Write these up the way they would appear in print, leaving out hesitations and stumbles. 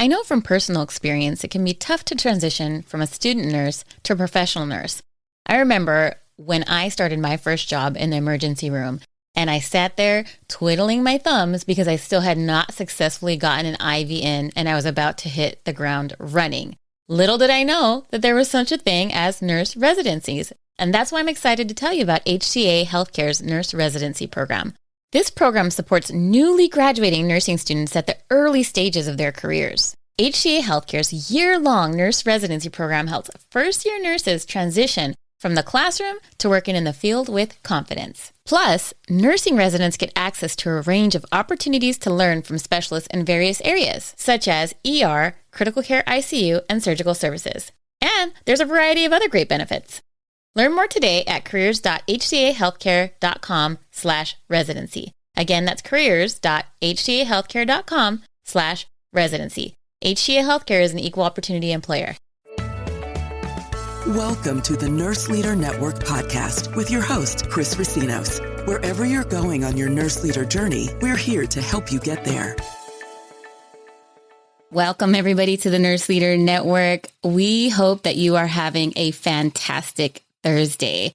I know from personal experience it can be tough to transition from a student nurse to a professional nurse. I remember when I started my first job in the emergency room, and I sat there twiddling my thumbs because I still had not successfully gotten an IV in, and I was about to hit the ground running. Little did I know that there was such a thing as nurse residencies, and that's why I'm excited to tell you about HCA Healthcare's nurse residency program. This program supports newly graduating nursing students at the early stages of their careers. HCA Healthcare's year-long nurse residency program helps first-year nurses transition from the classroom to working in the field with confidence. Plus, nursing residents get access to a range of opportunities to learn from specialists in various areas, such as ER, critical care ICU, and surgical services. And there's a variety of other great benefits. Learn more today at careers.hcahealthcare.com/residency. Again, that's careers.hcahealthcare.com/residency. HCA Healthcare is an equal opportunity employer. Welcome to the Nurse Leader Network podcast with your host, Chris Racinos. Wherever you're going on your nurse leader journey, we're here to help you get there. Welcome, everybody, to the Nurse Leader Network. We hope that you are having a fantastic Thursday.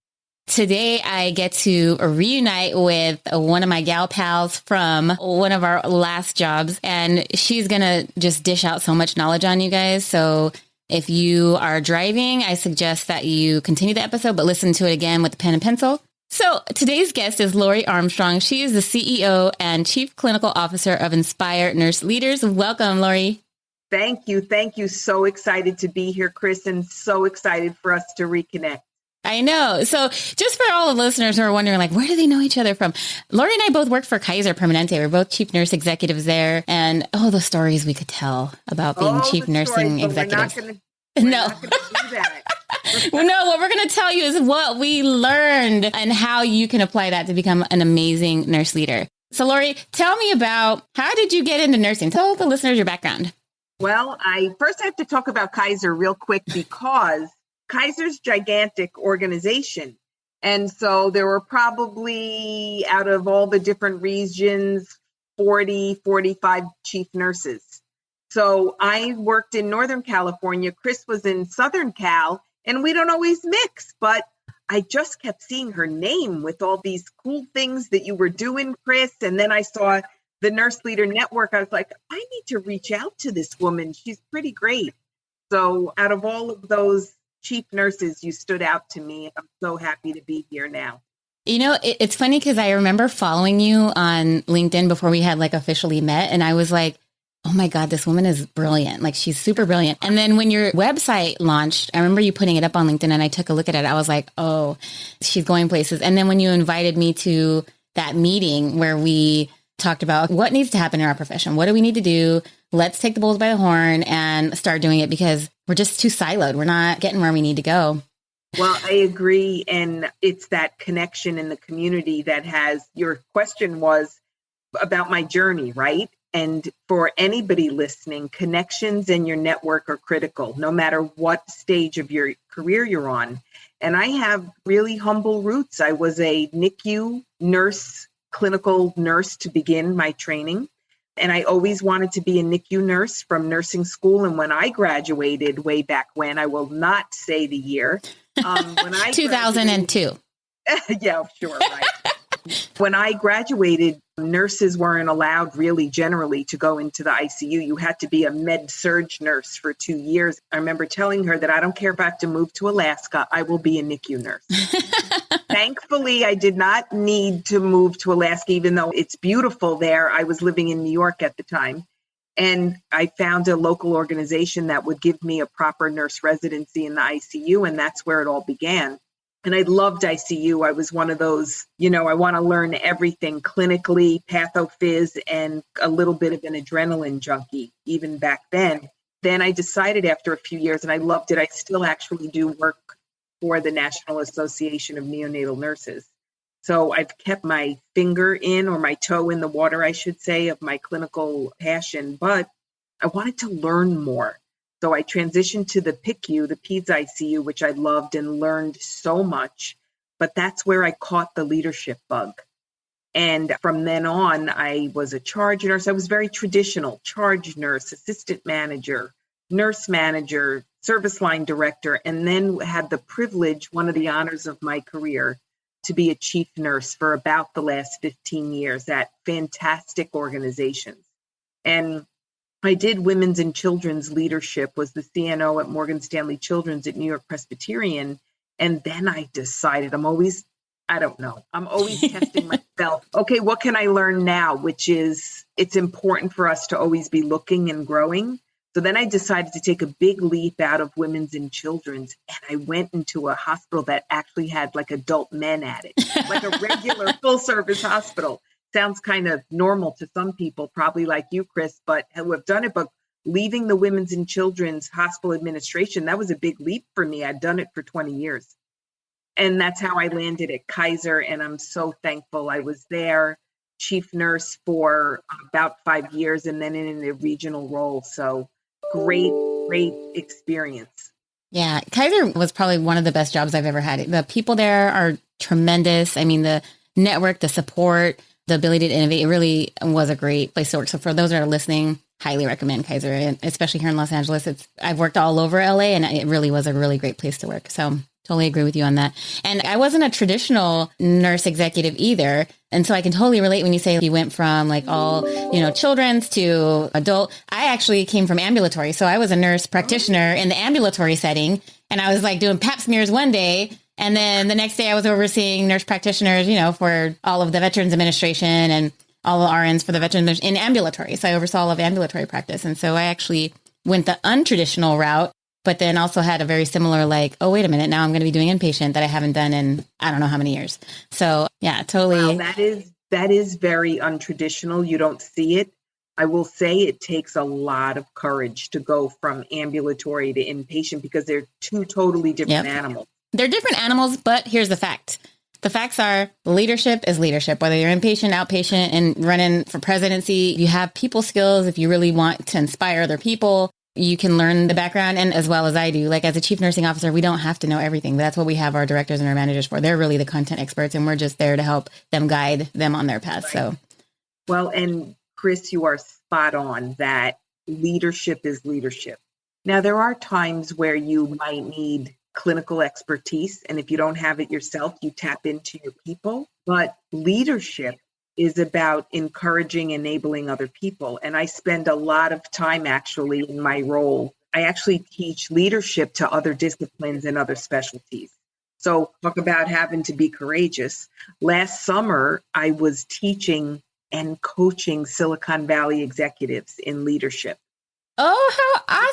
Today, I get to reunite with one of my gal pals from one of our last jobs, and she's going to just dish out so much knowledge on you guys. So if you are driving, I suggest that you continue the episode, but listen to it again with a pen and pencil. So today's guest is Lori Armstrong. She is the CEO and Chief Clinical Officer of Inspire Nurse Leaders. Welcome, Lori. Thank you. Thank you. So excited to be here, Chris, and so excited for us to reconnect. I know. So just for all the listeners who are wondering, like, where do they know each other from? Lori and I both work for Kaiser Permanente. We're both chief nurse executives there. And the stories we could tell about being chief nursing executives. We're not gonna do that. No, what we're going to tell you is what we learned and how you can apply that to become an amazing nurse leader. So Lori, tell me about, how did you get into nursing? Tell the listeners your background. Well, I have to talk about Kaiser real quick because Kaiser's gigantic organization. And so there were probably, out of all the different regions, 40, 45 chief nurses. So I worked in Northern California. Chris was in Southern Cal, and we don't always mix, but I just kept seeing her name with all these cool things that you were doing, Chris. And then I saw the Nurse Leader Network. I was like, I need to reach out to this woman. She's pretty great. So out of all of those chief nurses, you stood out to me. I'm so happy to be here now. You know, it's funny because I remember following you on LinkedIn before we had officially met. And I was like, oh my God, this woman is brilliant. Like, she's super brilliant. And then when your website launched, I remember you putting it up on LinkedIn and I took a look at it. I was like, oh, she's going places. And then when you invited me to that meeting where we talked about what needs to happen in our profession, what do we need to do? Let's take the bulls by the horn and start doing it because we're just too siloed. We're not getting where we need to go. Well, I agree. And it's that connection in the community that your question was about my journey, right? And for anybody listening, connections in your network are critical, no matter what stage of your career you're on. And I have really humble roots. I was a NICU nurse, clinical nurse to begin my training. And I always wanted to be a NICU nurse from nursing school. And when I graduated way back when, I will not say the year. When I 2002. Yeah, sure, right. When I graduated, nurses weren't allowed really generally to go into the ICU. You had to be a med-surg nurse for 2 years. I remember telling her that I don't care if I have to move to Alaska, I will be a NICU nurse. Thankfully, I did not need to move to Alaska, even though it's beautiful there. I was living in New York at the time. And I found a local organization that would give me a proper nurse residency in the ICU. And that's where it all began. And I loved ICU. I was one of those, I want to learn everything clinically, pathophys, and a little bit of an adrenaline junkie, even back then. Then I decided after a few years, and I loved it, I still actually do work for the National Association of Neonatal Nurses. So I've kept my finger in, or my toe in the water, I should say, of my clinical passion, but I wanted to learn more. So I transitioned to the PICU, the Peds ICU, which I loved and learned so much. But that's where I caught the leadership bug. And from then on, I was a charge nurse. I was very traditional: charge nurse, assistant manager, nurse manager, service line director, and then had the privilege, one of the honors of my career, to be a chief nurse for about the last 15 years at fantastic organizations. And I did women's and children's leadership, was the CNO at Morgan Stanley Children's at New York Presbyterian. And then I decided I'm always testing myself. Okay, what can I learn now? Which is, it's important for us to always be looking and growing. So then I decided to take a big leap out of women's and children's. And I went into a hospital that actually had like adult men at it, like a regular full service hospital. Sounds kind of normal to some people, probably like you, Chris, but who have done it. But leaving the women's and children's hospital administration, that was a big leap for me. I'd done it for 20 years. And that's how I landed at Kaiser. And I'm so thankful. I was there, chief nurse for about 5 years, and then in a regional role. So great experience. Yeah. Kaiser was probably one of the best jobs I've ever had. The people there are tremendous. I mean, the network, the support, the ability to innovate, it really was a great place to work. So for those that are listening, highly recommend Kaiser, and especially here in Los Angeles. I've worked all over LA, and it really was a really great place to work. So totally agree with you on that. And I wasn't a traditional nurse executive either. And so I can totally relate when you say you went from like all, children's to adult. I actually came from ambulatory. So I was a nurse practitioner in the ambulatory setting. And I was like doing pap smears one day. And then the next day I was overseeing nurse practitioners, for all of the Veterans Administration and all the RNs for the Veterans in ambulatory. So I oversaw all of ambulatory practice. And so I actually went the untraditional route, but then also had a very similar oh, wait a minute, now I'm going to be doing inpatient that I haven't done in I don't know how many years. So yeah, totally. Wow, that is very untraditional. You don't see it. I will say it takes a lot of courage to go from ambulatory to inpatient because they're two totally different animals. They're different animals, but here's the fact. The facts are leadership is leadership, whether you're inpatient, outpatient, and running for presidency. You have people skills. If you really want to inspire other people, you can learn the background. And as well as I do, as a chief nursing officer, we don't have to know everything. But that's what we have our directors and our managers for. They're really the content experts, and we're just there to help them guide them on their path. Right. So, well, and Chris, you are spot on that leadership is leadership. Now, there are times where you might need clinical expertise. And if you don't have it yourself, you tap into your people. But leadership is about encouraging, enabling other people. And I spend a lot of time actually in my role. I actually teach leadership to other disciplines and other specialties. So talk about having to be courageous. Last summer, I was teaching and coaching Silicon Valley executives in leadership. Oh, how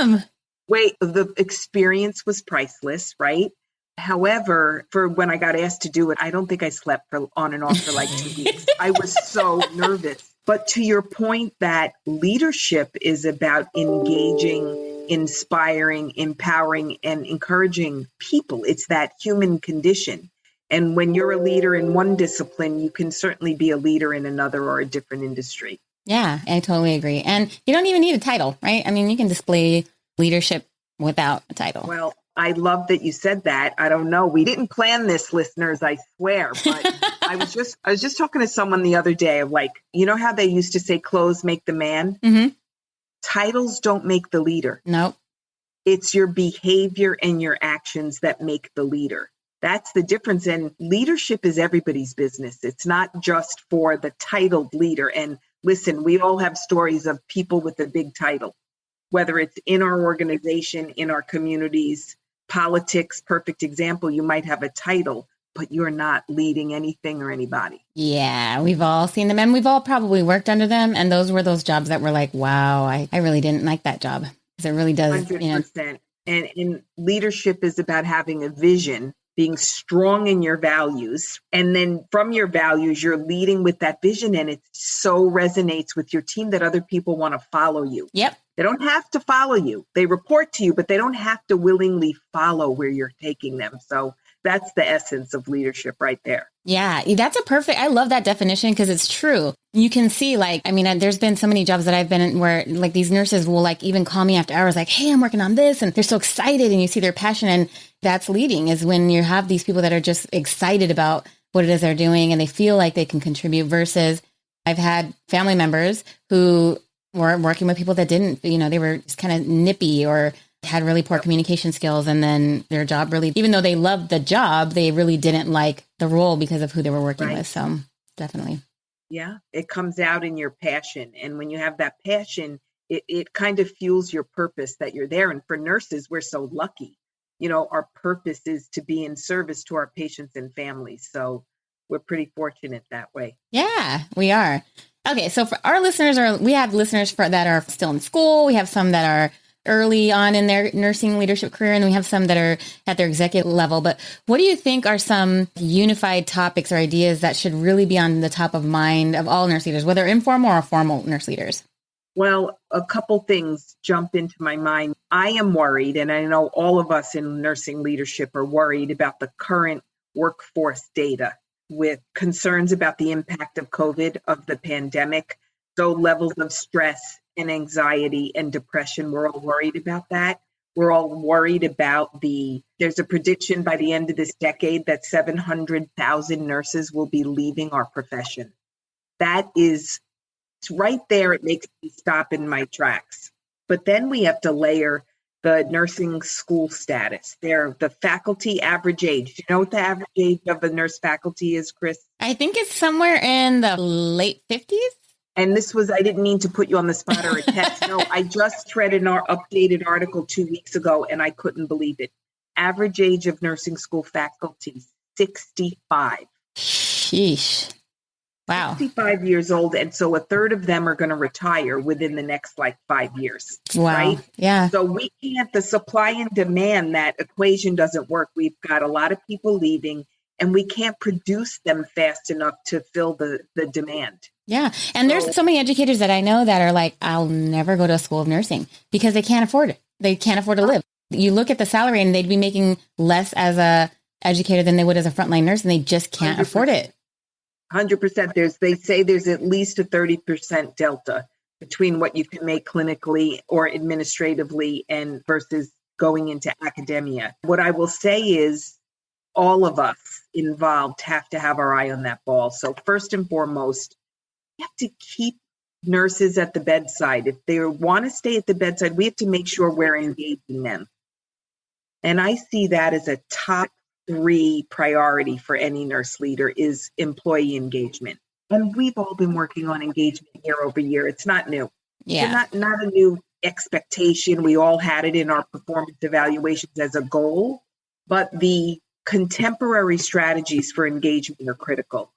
awesome. Wait, the experience was priceless, right? However, for when I got asked to do it, I don't think I slept on and off for 2 weeks. I was so nervous. But to your point that leadership is about engaging, inspiring, empowering, and encouraging people. It's that human condition. And when you're a leader in one discipline, you can certainly be a leader in another or a different industry. Yeah, I totally agree. And you don't even need a title, right? I mean, you can display leadership without a title. Well, I love that you said that. I don't know. We didn't plan this, listeners, I swear. But I was just talking to someone the other day of how they used to say clothes make the man? Mm-hmm. Titles don't make the leader. Nope. It's your behavior and your actions that make the leader. That's the difference. And leadership is everybody's business. It's not just for the titled leader. And listen, we all have stories of people with a big title, whether it's in our organization, in our communities, politics, perfect example. You might have a title, but you're not leading anything or anybody. Yeah, we've all seen them, and we've all probably worked under them. And those were those jobs that were wow, I really didn't like that job. Because it really does. 100%. And leadership is about having a vision, being strong in your values. And then from your values, you're leading with that vision. And it so resonates with your team that other people want to follow you. Yep. They don't have to follow you. They report to you, but they don't have to willingly follow where you're taking them. So that's the essence of leadership right there. Yeah, I love that definition because it's true. You can see there's been so many jobs that I've been in where these nurses will even call me after hours hey, I'm working on this. And they're so excited and you see their passion. And that's leading is when you have these people that are just excited about what it is they're doing and they feel like they can contribute versus I've had family members who were working with people that didn't, they were just kind of nippy or had really poor communication skills. And then their job really, even though they loved the job, they really didn't like the role because of who they were working with. So definitely. Yeah, it comes out in your passion. And when you have that passion, it kind of fuels your purpose that you're there. And for nurses, we're so lucky. Our purpose is to be in service to our patients and families. So we're pretty fortunate that way. Yeah, we are. Okay, so for our listeners, we have listeners that are still in school. We have some that are early on in their nursing leadership career, and we have some that are at their executive level. But what do you think are some unified topics or ideas that should really be on the top of mind of all nurse leaders, whether informal or formal nurse leaders? Well, a couple things jump into my mind. I am worried, and I know all of us in nursing leadership are worried about the current workforce data with concerns about the impact of COVID, of the pandemic. So levels of stress and anxiety and depression, we're all worried about that. We're all worried about there's a prediction by the end of this decade that 700,000 nurses will be leaving our profession. That is right there. It makes me stop in my tracks. But then we have to layer the nursing school status. The faculty average age. Do you know what the average age of a nurse faculty is, Chris? I think it's somewhere in the late 50s. And I didn't mean to put you on the spot or a test. No, I just read an updated article 2 weeks ago and I couldn't believe it. Average age of nursing school faculty, 65. Sheesh. Wow. 65 years old. And so a third of them are going to retire within the next 5 years. Wow. Right? Yeah. So we can't, the supply and demand, that equation doesn't work. We've got a lot of people leaving and we can't produce them fast enough to fill the demand. Yeah. And there's so many educators that I know that are like, I'll never go to a school of nursing because they can't afford it. They can't afford to live. You look at the salary and they'd be making less as a educator than they would as a frontline nurse and they just can't 100%. afford it. 100%. They say there's at least a 30% delta between what you can make clinically or administratively and versus going into academia. What I will say is all of us involved have to have our eye on that ball. So first and foremost, we have to keep nurses at the bedside. If they want to stay at the bedside, we have to make sure we're engaging them. And I see that as a top 3 priority for any nurse leader is employee engagement. And we've all been working on engagement year over year. It's not new. Yeah. It's not a new expectation. We all had it in our performance evaluations as a goal, but the contemporary strategies for engagement are critical.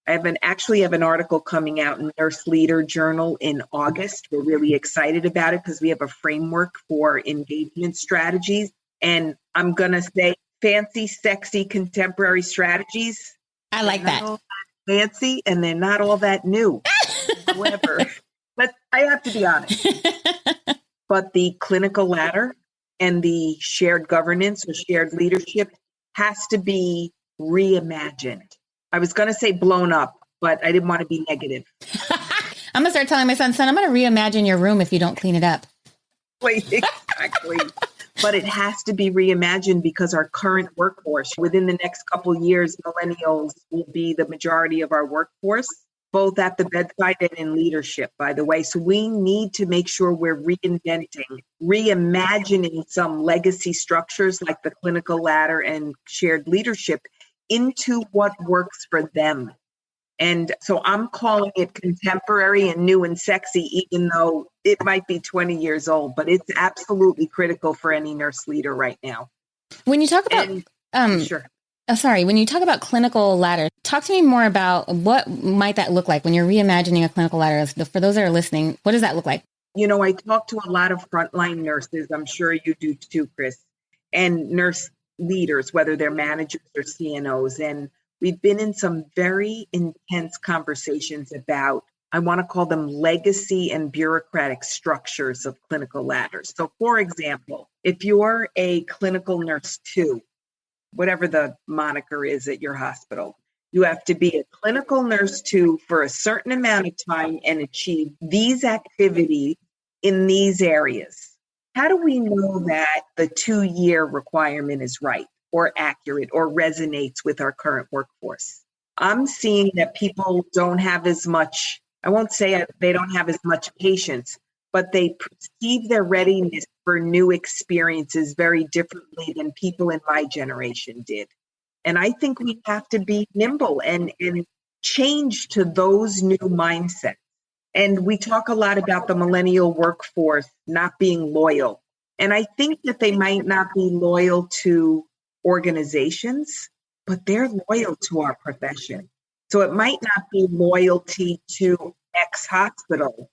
I actually have an article coming out in Nurse Leader Journal in August. We're really excited about it because we have a framework for engagement strategies. And I'm going to say fancy, sexy, contemporary strategies. I like that. Fancy, and they're not all that new. However, but I have to be honest. But the clinical ladder and the shared governance or shared leadership has to be reimagined. I was going to say blown up, but I didn't want to be negative. I'm going to start telling my son, I'm going to reimagine your room if you don't clean it up. Exactly. But it has to be reimagined because our current workforce, within the next couple of years, millennials will be the majority of our workforce, both at the bedside and in leadership, by the way. So we need to make sure we're reimagining some legacy structures like the clinical ladder and shared leadership into what works for them. And so I'm calling it contemporary and new and sexy, even though it might be 20 years old, but it's absolutely critical for any nurse leader right now. When you talk about, sure. When you talk about clinical ladder, talk to me more about what might that look like when you're reimagining a clinical ladder. For those that are listening, what does that look like? I talk to a lot of frontline nurses. I'm sure you do too, Chris, and nurse leaders, whether they're managers or CNOs. And we've been in some very intense conversations about, I want to call them legacy and bureaucratic structures of clinical ladders. So for example, if you're a clinical nurse 2, whatever the moniker is at your hospital, you have to be a clinical nurse 2 for a certain amount of time and achieve these activities in these areas. How do we know that the 2-year requirement is right or accurate or resonates with our current workforce? I'm seeing that people don't have as much, I won't say they don't have as much patience, but they perceive their readiness for new experiences very differently than people in my generation did. And I think we have to be nimble and change to those new mindsets. And we talk a lot about the millennial workforce not being loyal. And I think that they might not be loyal to organizations, but they're loyal to our profession. So it might not be loyalty to X hospital,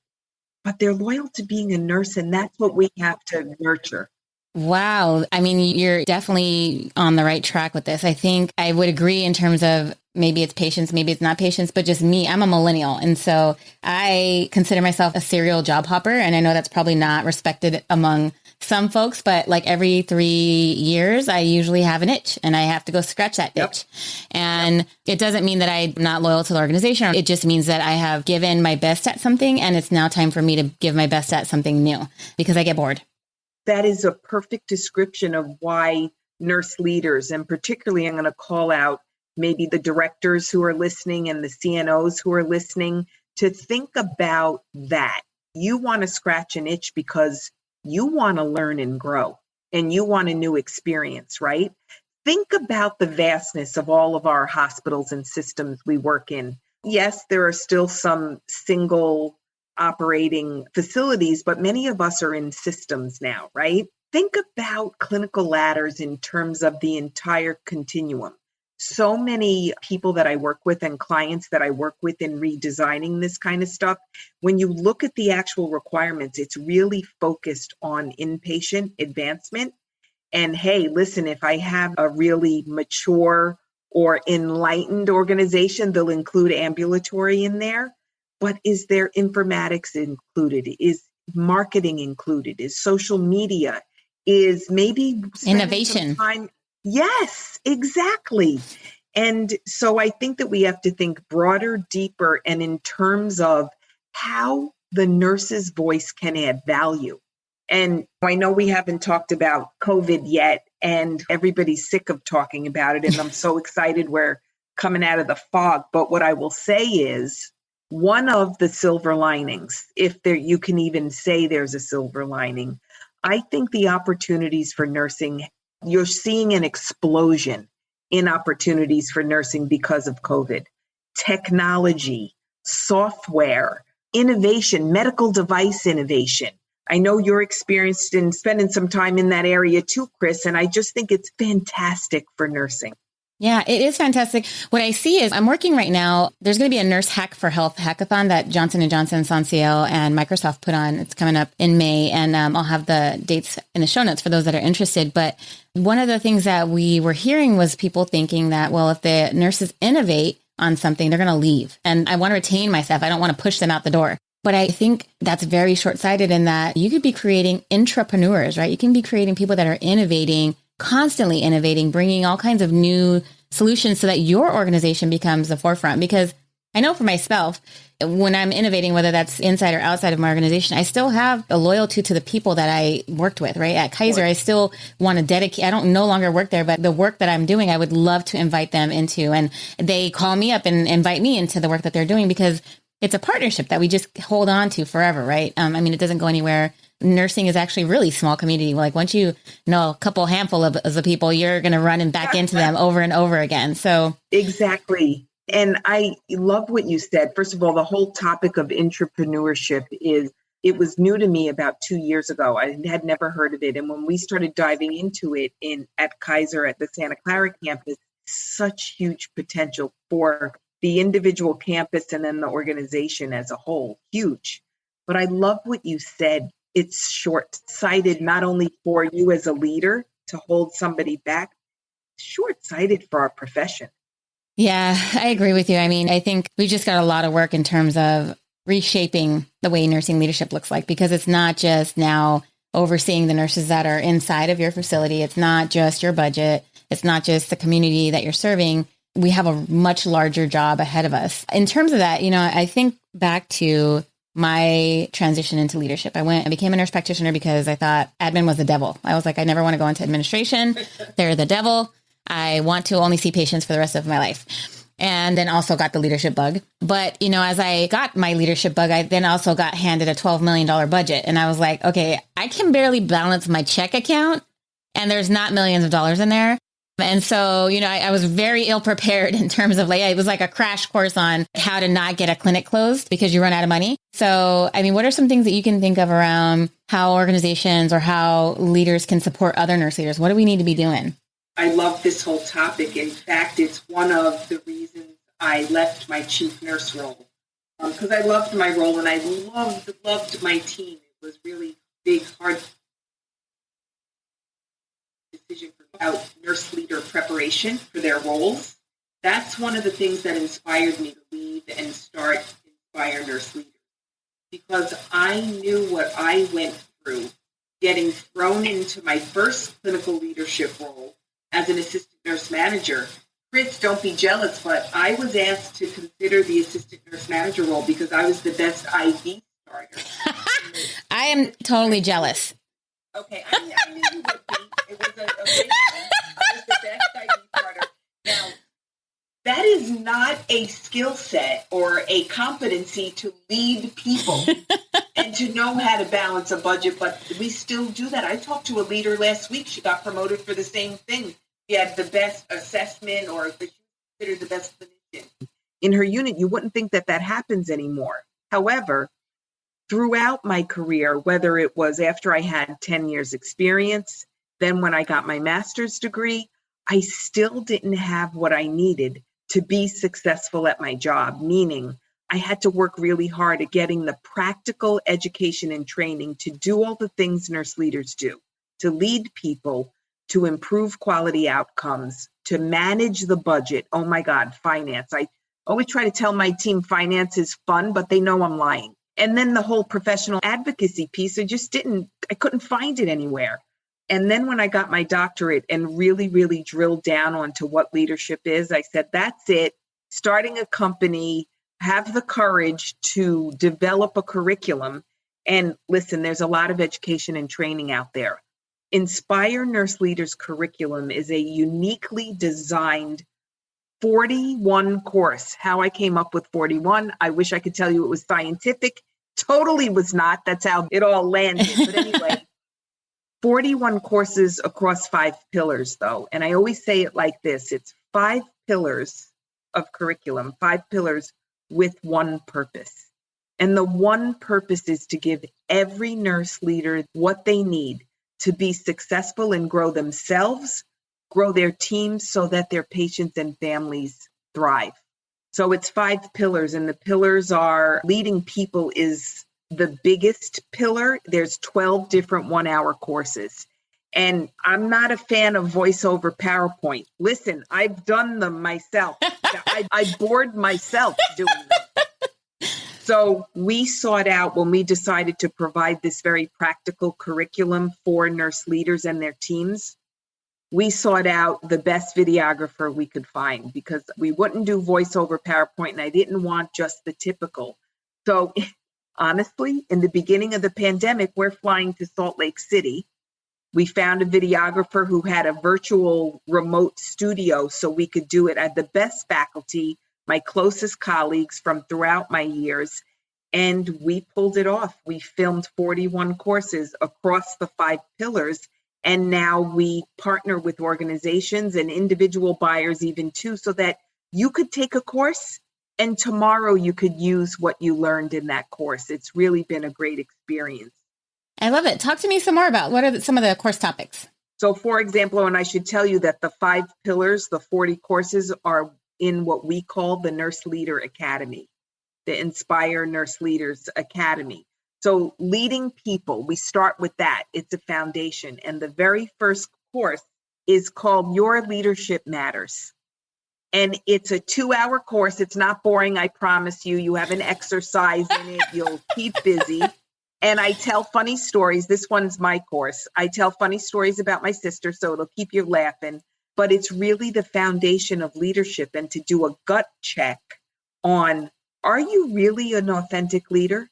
but they're loyal to being a nurse. And that's what we have to nurture. Wow. I mean, you're definitely on the right track with this. I think I would agree in terms of maybe it's patience, maybe it's not patience, but just me, I'm a millennial. And so I consider myself a serial job hopper. And I know that's probably not respected among some folks, but like every 3 years, I usually have an itch and I have to go scratch that itch. And it doesn't mean that I'm not loyal to the organization. It just means that I have given my best at something and it's now time for me to give my best at something new because I get bored. That is a perfect description of why nurse leaders, and particularly I'm going to call out maybe the directors who are listening and the CNOs who are listening, to think about that. You want to scratch an itch because you want to learn and grow and you want a new experience, right? Think about the vastness of all of our hospitals and systems we work in. Yes, there are still some single operating facilities, but many of us are in systems now, right? Think about clinical ladders in terms of the entire continuum. So many people that I work with and clients that I work with in redesigning this kind of stuff, when you look at the actual requirements, it's really focused on inpatient advancement. And hey, listen, if I have a really mature or enlightened organization, they'll include ambulatory in there. But is there informatics included? Is marketing included? Is social media? Is maybe innovation? Yes, exactly. And so I think that we have to think broader, deeper, and in terms of how the nurse's voice can add value. And I know we haven't talked about COVID yet, and everybody's sick of talking about it. And I'm so excited we're coming out of the fog. But what I will say is, one of the silver linings, if there you can even say there's a silver lining, I think the opportunities for nursing, you're seeing an explosion in opportunities for nursing because of COVID. Technology, software, innovation, medical device innovation. I know you're experienced in spending some time in that area too, Chris, and I just think it's fantastic for nursing. Yeah, it is fantastic. What I see is I'm working right now. There's going to be a Nurse Hack for Health hackathon that Johnson & Johnson, Sanciel, and Microsoft put on. It's coming up in May, and I'll have the dates in the show notes for those that are interested. But one of the things that we were hearing was people thinking that, well, if the nurses innovate on something, they're going to leave. And I want to retain my staff. I don't want to push them out the door. But I think that's very short-sighted in that you could be creating intrapreneurs, right? You can be creating people that are innovating, constantly innovating, bringing all kinds of new solutions so that your organization becomes the forefront. Because I know for myself, when I'm innovating, whether that's inside or outside of my organization, I still have a loyalty to the people that I worked with, right? At Kaiser, I still want to dedicate, I don't no longer work there, but the work that I'm doing, I would love to invite them into. And they call me up and invite me into the work that they're doing because it's a partnership that we just hold on to forever, right? I mean, it doesn't go anywhere. Nursing is actually a really small community. Like once you know a couple handful of the people, you're going to run and back into them over and over again. So exactly. And I love what you said. First of all, the whole topic of entrepreneurship it was new to me about 2 years ago. I had never heard of it. And when we started diving into it at Kaiser at the Santa Clara campus, such huge potential for the individual campus and then the organization as a whole, huge. But I love what you said. It's short-sighted, not only for you as a leader to hold somebody back, short-sighted for our profession. Yeah, I agree with you. I mean, I think we just got a lot of work in terms of reshaping the way nursing leadership looks like, because it's not just now overseeing the nurses that are inside of your facility. It's not just your budget. It's not just the community that you're serving. We have a much larger job ahead of us. In terms of that, I think back to my transition into leadership. I became a nurse practitioner because I thought admin was the devil. I was like, I never want to go into administration. They're the devil. I want to only see patients for the rest of my life. and then also got the leadership bug. But, as I got my leadership bug, I then also got handed a $12 million budget. And I was like, okay, I can barely balance my check account and there's not millions of dollars in there. And so, I was very ill prepared in terms of it was like a crash course on how to not get a clinic closed because you run out of money. So, what are some things that you can think of around how organizations or how leaders can support other nurse leaders? What do we need to be doing? I love this whole topic. In fact, it's one of the reasons I left my chief nurse role because I loved my role and I loved my team. It was really big, hard decision about nurse leader preparation for their roles. That's one of the things that inspired me to leave and start Inspire Nurse Leaders, because I knew what I went through getting thrown into my first clinical leadership role as an assistant nurse manager. Chris, don't be jealous, but I was asked to consider the assistant nurse manager role because I was the best IV starter. I am totally jealous. Okay, I knew you would be. It was a big one. I was the best IV starter. Now, that is not a skill set or a competency to lead people and to know how to balance a budget, but we still do that. I talked to a leader last week. She got promoted for the same thing. She had the best assessment or she was considered the best clinician. In her unit, you wouldn't think that happens anymore. However, throughout my career, whether it was after I had 10 years experience, then when I got my master's degree, I still didn't have what I needed to be successful at my job, meaning I had to work really hard at getting the practical education and training to do all the things nurse leaders do, to lead people, to improve quality outcomes, to manage the budget. Oh my God, finance. I always try to tell my team finance is fun, but they know I'm lying. And then the whole professional advocacy piece, I couldn't find it anywhere. And then when I got my doctorate and really, really drilled down onto what leadership is, I said, that's it. Starting a company, have the courage to develop a curriculum. And listen, there's a lot of education and training out there. Inspire Nurse Leaders curriculum is a uniquely designed 41 course. How I came up with 41, I wish I could tell you it was scientific. Totally was not. That's how it all landed. But anyway, 41 courses across 5 pillars, though. And I always say it like this. It's 5 pillars of curriculum, 5 pillars with one purpose. And the one purpose is to give every nurse leader what they need to be successful and grow themselves, grow their teams so that their patients and families thrive. So it's 5 pillars, and the pillars are leading people is the biggest pillar. There's 12 different 1-hour courses. And I'm not a fan of voiceover PowerPoint. Listen, I've done them myself. I bored myself doing them. So we sought out, when we decided to provide this very practical curriculum for nurse leaders and their teams, we sought out the best videographer we could find because we wouldn't do voiceover PowerPoint, and I didn't want just the typical. So honestly, in the beginning of the pandemic, we're flying to Salt Lake City. We found a videographer who had a virtual remote studio so we could do it at the best faculty, my closest colleagues from throughout my years, and we pulled it off. We filmed 41 courses across the 5 pillars, and now we partner with organizations and individual buyers even too, so that you could take a course and tomorrow you could use what you learned in that course. It's really been a great experience. I love it. Talk to me some more about what are some of the course topics? So for example, and I should tell you that the 5 pillars, the 40 courses are in what we call the Nurse Leader Academy, the Inspire Nurse Leaders Academy. So leading people, we start with that. It's a foundation. And the very first course is called Your Leadership Matters. And it's a 2-hour course. It's not boring, I promise you. You have an exercise in it. You'll keep busy. And I tell funny stories. This one's my course. I tell funny stories about my sister, so it'll keep you laughing. But it's really the foundation of leadership, and to do a gut check on, are you really an authentic leader?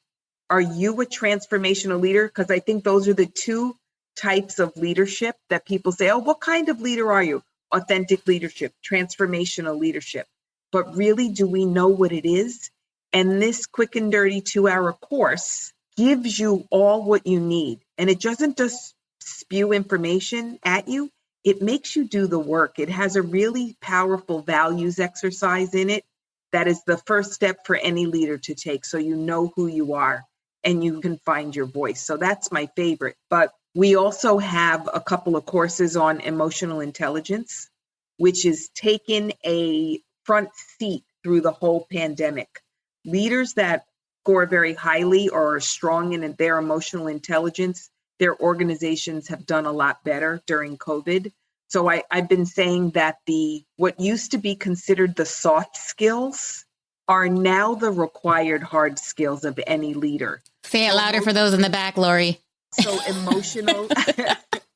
Are you a transformational leader? Because I think those are the 2 types of leadership that people say, oh, what kind of leader are you? Authentic leadership, transformational leadership. but really, do we know what it is? And this quick and dirty 2-hour course gives you all what you need. And it doesn't just spew information at you. It makes you do the work. It has a really powerful values exercise in it that is the first step for any leader to take. So you know who you are and you can find your voice. So that's my favorite. But we also have a couple of courses on emotional intelligence, which is taking a front seat through the whole pandemic. Leaders that score very highly or are strong in their emotional intelligence, their organizations have done a lot better during COVID. So I've been saying that what used to be considered the soft skills are now the required hard skills of any leader. Say it louder for those in the back, Lori. So emotional.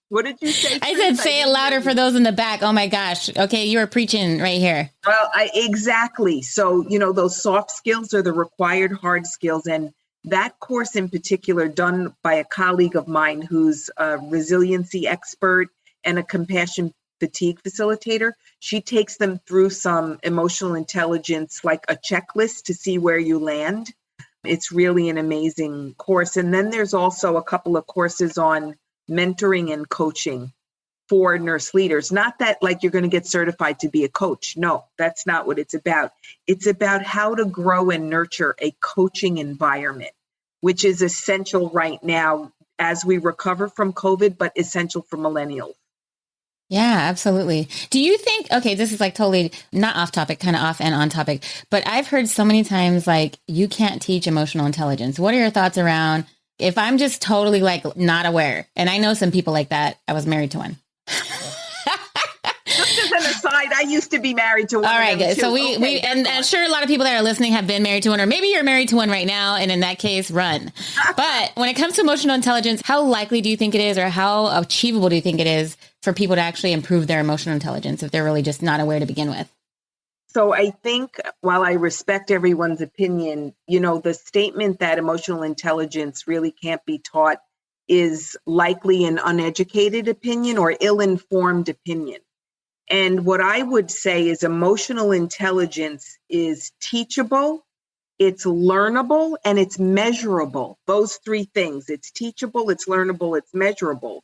What did you say? I said, say it louder for those in the back. Oh my gosh. Okay. You were preaching right here. Well, exactly. So, those soft skills are the required hard skills. And that course in particular, done by a colleague of mine who's a resiliency expert and a compassion fatigue facilitator, she takes them through some emotional intelligence, like a checklist to see where you land. It's really an amazing course. And then there's also a couple of courses on mentoring and coaching for nurse leaders. Not that like you're going to get certified to be a coach. No, that's not what it's about. It's about how to grow and nurture a coaching environment, which is essential right now as we recover from COVID, but essential for millennials. Yeah, absolutely. Do you think, okay, this is like totally not off topic, kind of off and on topic, but I've heard so many times like you can't teach emotional intelligence. What are your thoughts around if I'm just totally like not aware? And I know some people like that. I was married to one. Just as an aside, I used to be married to one. All right, good. So and I'm sure a lot of people that are listening have been married to one, or maybe you're married to one right now. And in that case, run. But when it comes to emotional intelligence, how likely do you think it is, or how achievable do you think it is for people to actually improve their emotional intelligence if they're really just not aware to begin with? So I think while I respect everyone's opinion, the statement that emotional intelligence really can't be taught is likely an uneducated opinion or ill-informed opinion. And what I would say is emotional intelligence is teachable, it's learnable, and it's measurable. Those three things. It's teachable, it's learnable, it's measurable.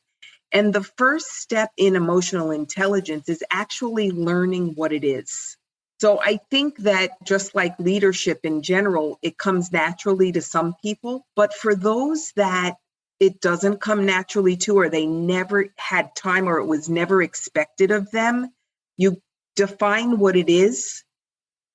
And the first step in emotional intelligence is actually learning what it is. So I think that just like leadership in general, it comes naturally to some people, but for those that it doesn't come naturally to, or they never had time, or it was never expected of them, you define what it is.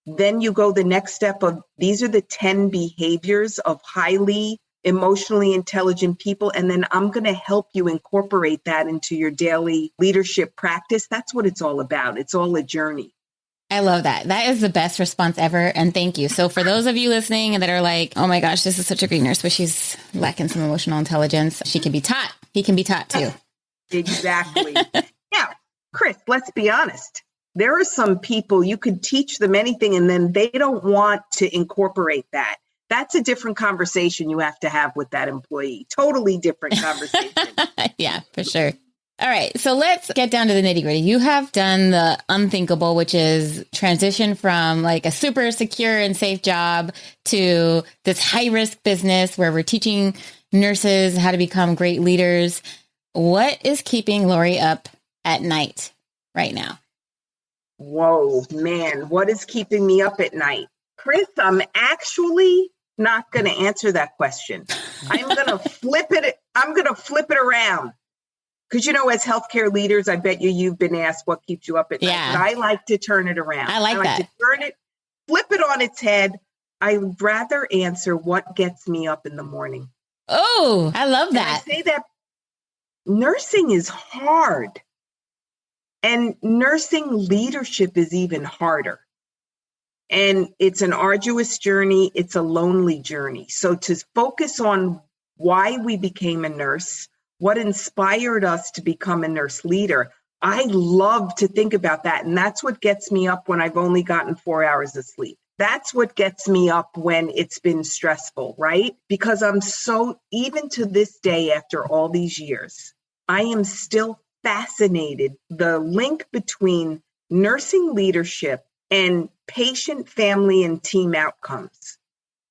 Then you go the next step of these are the 10 behaviors of highly emotionally intelligent people. And then I'm going to help you incorporate that into your daily leadership practice. That's what it's all about. It's all a journey. I love that. That is the best response ever. And thank you. So for those of you listening and that are like, oh my gosh, this is such a great nurse, but she's lacking some emotional intelligence. She can be taught. He can be taught too. Exactly. Now, Chris, let's be honest. There are some people you could teach them anything and then they don't want to incorporate that. That's a different conversation you have to have with that employee. Totally different conversation. Yeah, for sure. All right. So let's get down to the nitty gritty. You have done the unthinkable, which is transition from like a super secure and safe job to this high risk business where we're teaching nurses how to become great leaders. What is keeping Lori up at night right now? Whoa, man, what is keeping me up at night? Chris, I'm actually not going to answer that question. I'm going to flip it. I'm going to flip it around. Because, as healthcare leaders, I bet you've been asked what keeps you up at night. But I like to turn it around. I like that. To turn it, flip it on its head. I'd rather answer what gets me up in the morning. Oh, I love that. And I say that nursing is hard. And nursing leadership is even harder. And it's an arduous journey. It's a lonely journey. So to focus on why we became a nurse, what inspired us to become a nurse leader, I love to think about that. And that's what gets me up when I've only gotten 4 hours of sleep. That's what gets me up when it's been stressful, right? Because even to this day, after all these years, I am still fascinated. The link between nursing leadership and patient, family, and team outcomes.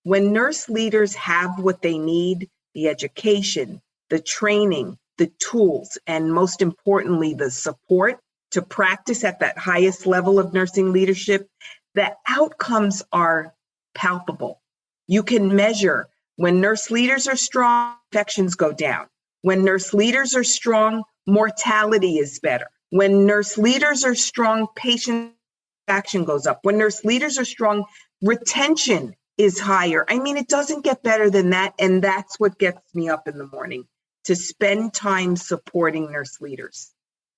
When nurse leaders have what they need, the education, the training, the tools, and most importantly, the support to practice at that highest level of nursing leadership, the outcomes are palpable. You can measure when nurse leaders are strong, infections go down. When nurse leaders are strong, mortality is better. When nurse leaders are strong, patient satisfaction goes up. When nurse leaders are strong, retention is higher. I mean, it doesn't get better than that. And that's what gets me up in the morning, to spend time supporting nurse leaders.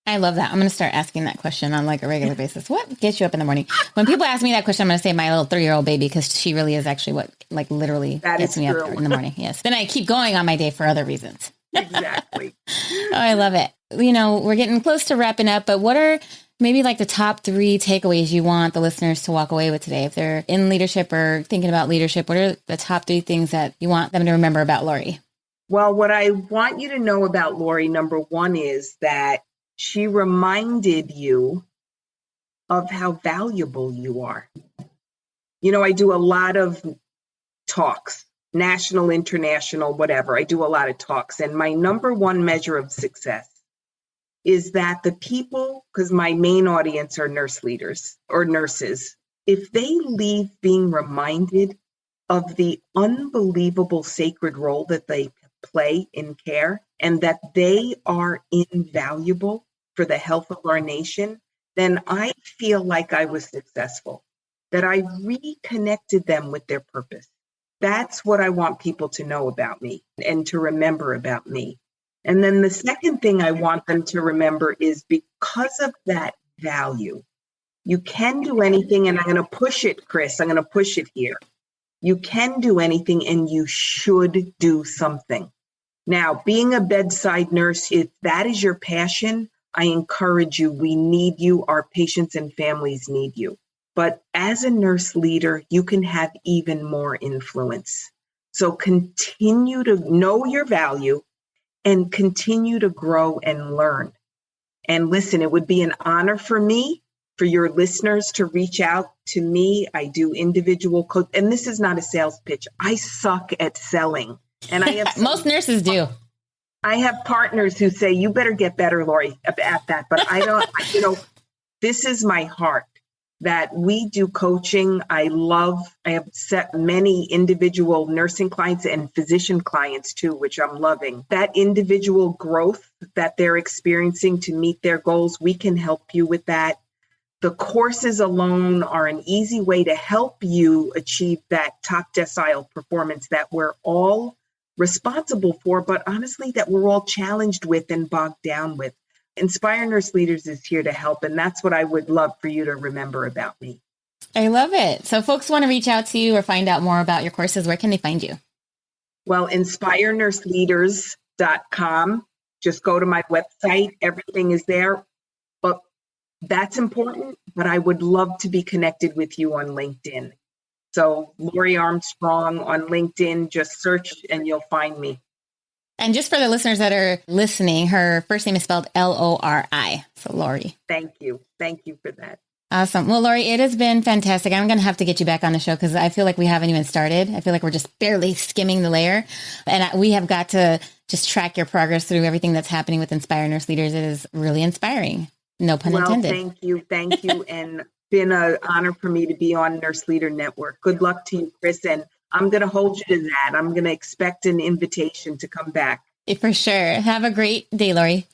I love that. I'm going to start asking that question on like a regular basis. What gets you up in the morning? When people ask me that question, I'm going to say my little 3-year-old baby, because she really is actually what like literally gets me up in the morning. Yes. Then I keep going on my day for other reasons. Exactly. Oh, I love it. You know, we're getting close to wrapping up, but what are maybe like the top 3 takeaways you want the listeners to walk away with today? If they're in leadership or thinking about leadership, what are the top 3 things that you want them to remember about Lori? Well, what I want you to know about Lori, number 1, is that she reminded you of how valuable you are. You know, I do a lot of talks, national, international, whatever. I do a lot of talks. And my number 1 measure of success is that the people, because my main audience are nurse leaders or nurses, if they leave being reminded of the unbelievable sacred role that they play in care and that they are invaluable for the health of our nation, then I feel like I was successful, that I reconnected them with their purpose. That's what I want people to know about me and to remember about me. And then the second thing I want them to remember is, because of that value, you can do anything. And I'm going to push it, Chris. I'm going to push it here. You can do anything and you should do something. Now, being a bedside nurse, if that is your passion, I encourage you. We need you. Our patients and families need you. But as a nurse leader, you can have even more influence. So continue to know your value and continue to grow and learn. And listen, it would be an honor for me, for your listeners to reach out to me. I do individual coach, and this is not a sales pitch. I suck at selling. And I have most nurses do. I have partners who say, you better get better, Lori, at that. But I don't, this is my heart, that we do coaching. I have set many individual nursing clients and physician clients too, which I'm loving. That individual growth that they're experiencing to meet their goals, we can help you with that. The courses alone are an easy way to help you achieve that top decile performance that we're all responsible for, but honestly, that we're all challenged with and bogged down with. Inspire Nurse Leaders is here to help, and that's what I would love for you to remember about me. I love it. So folks want to reach out to you or find out more about your courses. Where can they find you? Well, inspirenurseleaders.com. Just go to my website. Everything is there. But that's important, but I would love to be connected with you on LinkedIn. So Lori Armstrong on LinkedIn, just search and you'll find me. And just for the listeners that are listening, her first name is spelled Lori. So Lori. Thank you. Thank you for that. Awesome. Well, Lori, it has been fantastic. I'm going to have to get you back on the show because I feel like we haven't even started. I feel like we're just barely skimming the layer. And we have got to just track your progress through everything that's happening with Inspire Nurse Leaders. It is really inspiring. No pun intended. Thank you. Thank you. And been an honor for me to be on Nurse Leader Network. Good luck to you, Chris. And I'm going to hold you to that. I'm going to expect an invitation to come back. For sure. Have a great day, Lori.